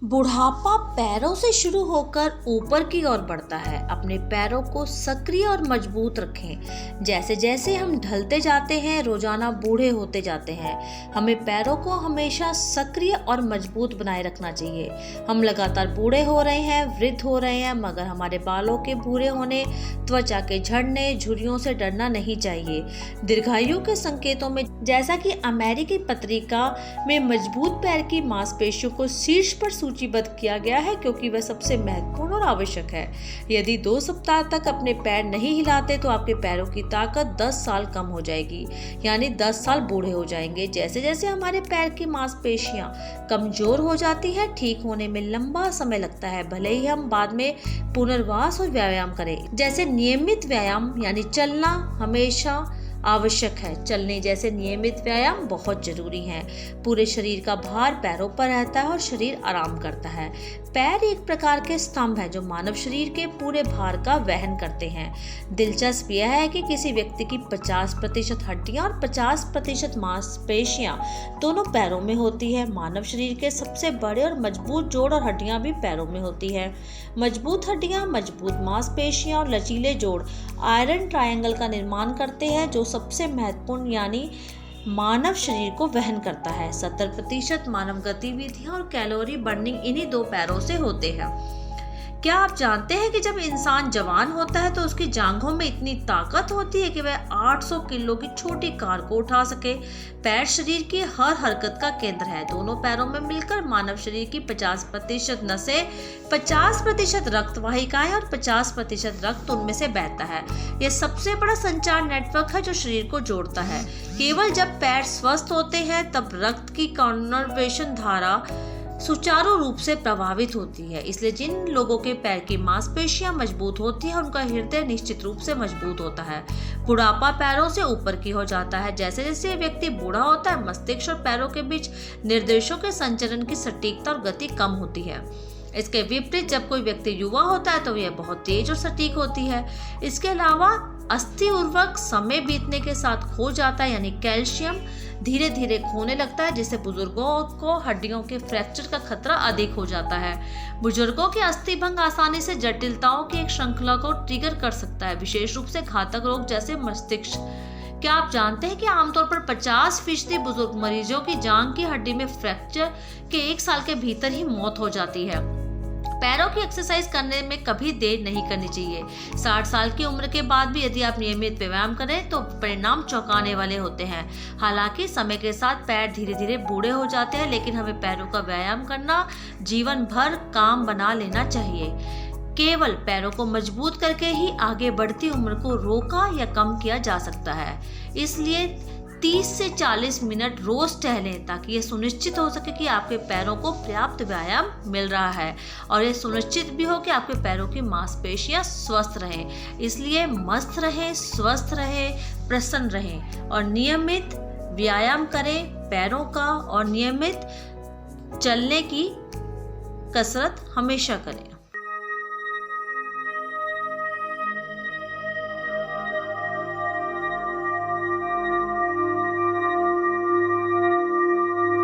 बुढ़ापा पैरों से शुरू होकर ऊपर की ओर बढ़ता है। अपने पैरों को सक्रिय और मजबूत रखें। जैसे जैसे हम ढलते जाते हैं, रोजाना बूढ़े होते जाते हैं, हमें पैरों को हमेशा सक्रिय और मजबूत बनाए रखना चाहिए। हम लगातार बूढ़े हो रहे हैं, वृद्ध हो रहे हैं, मगर हमारे बालों के भूरे होने, त्वचा के झड़ने, झुर्रियों से डरना नहीं चाहिए। दीर्घायु के संकेतों में जैसा कि अमेरिकी पत्रिका में मजबूत पैर की मांसपेशियों को शीर्ष पर सूचीबद्ध किया गया है, क्योंकि वह सबसे महत्वपूर्ण और आवश्यक है। यदि 2 सप्ताह तक अपने पैर नहीं हिलाते तो आपके पैरों की ताकत 10 साल कम हो जाएगी, यानी 10 साल बूढ़े हो जाएंगे। जैसे जैसे हमारे पैर की मांसपेशियां कमजोर हो जाती है, ठीक होने में लंबा समय लगता है, भले ही हम बाद में पुनर्वास और व्यायाम करें। जैसे नियमित व्यायाम यानी चलना हमेशा आवश्यक है। चलने जैसे नियमित व्यायाम बहुत जरूरी है। पूरे शरीर का भार पैरों पर रहता है और शरीर आराम करता है। पैर एक प्रकार के स्तंभ हैं जो मानव शरीर के पूरे भार का वहन करते हैं। दिलचस्प यह है कि किसी व्यक्ति की 50% हड्डियां और 50% मांसपेशियां दोनों पैरों में होती है। मानव शरीर के सबसे बड़े और मजबूत जोड़ और हड्डियां भी पैरों में होती है। मजबूत हड्डियां, मजबूत मांसपेशियां और लचीले जोड़ आयरन ट्रायंगल का निर्माण करते हैं, जो सबसे महत्वपूर्ण यानी मानव शरीर को वहन करता है। 70% मानव गतिविधियां और कैलोरी बर्निंग इन्हीं 2 पैरों से होते हैं। क्या आप जानते हैं कि जब इंसान जवान होता है तो उसकी जांघों में इतनी ताकत होती है कि वह 800 किलो की छोटी कार को उठा सके। पैर शरीर की हर हरकत का केंद्र है। दोनों पैरों में मिलकर मानव शरीर की 50% नसें, 50% रक्त वाहिकाएं और 50% रक्त उनमें से बहता है। यह सबसे बड़ा संचार नेटवर्क है जो शरीर को जोड़ता है। केवल जब पैर स्वस्थ होते हैं तब रक्त की कन्वर्जेशन धारा सुचारू रूप से प्रभावित होती है। इसलिए जिन लोगों के पैर की मांसपेशियां मजबूत होती है, उनका हृदय निश्चित रूप से मजबूत होता है। बुढ़ापा पैरों से ऊपर की हो जाता है। जैसे जैसे व्यक्ति बूढ़ा होता है, मस्तिष्क और पैरों के बीच निर्देशों के संचरण की सटीकता और गति कम होती है। इसके विपरीत जब कोई व्यक्ति युवा होता है तो यह बहुत तेज और सटीक होती है। इसके अलावा अस्थि उर्वरक समय बीतने के साथ खो जाता है, यानी कैल्शियम धीरे धीरे खोने लगता है, जिससे बुजुर्गों को हड्डियों के फ्रैक्चर का खतरा अधिक हो जाता है। बुजुर्गों के अस्थि भंग आसानी से जटिलताओं की एक श्रृंखला को ट्रिगर कर सकता है, विशेष रूप से घातक रोग जैसे मस्तिष्क। क्या आप जानते हैं कि आमतौर पर 50% बुजुर्ग मरीजों की जांघ की हड्डी में फ्रैक्चर के 1 साल के भीतर ही मौत हो जाती है। पैरों की एक्सरसाइज करने में कभी देर नहीं करनी चाहिए। 60 साल की उम्र के बाद भी यदि आप नियमित व्यायाम करें तो परिणाम चौंकाने वाले होते हैं। हालांकि समय के साथ पैर धीरे धीरे बूढ़े हो जाते हैं, लेकिन हमें पैरों का व्यायाम करना जीवन भर काम बना लेना चाहिए। केवल पैरों को मजबूत करके ही आगे बढ़ती उम्र को रोका या कम किया जा सकता है। इसलिए 30 से 40 मिनट रोज टहलें, ताकि ये सुनिश्चित हो सके कि आपके पैरों को पर्याप्त व्यायाम मिल रहा है और ये सुनिश्चित भी हो कि आपके पैरों की मांसपेशियां स्वस्थ रहें। इसलिए मस्त रहें, स्वस्थ रहें, प्रसन्न रहें और नियमित व्यायाम करें पैरों का, और नियमित चलने की कसरत हमेशा करें।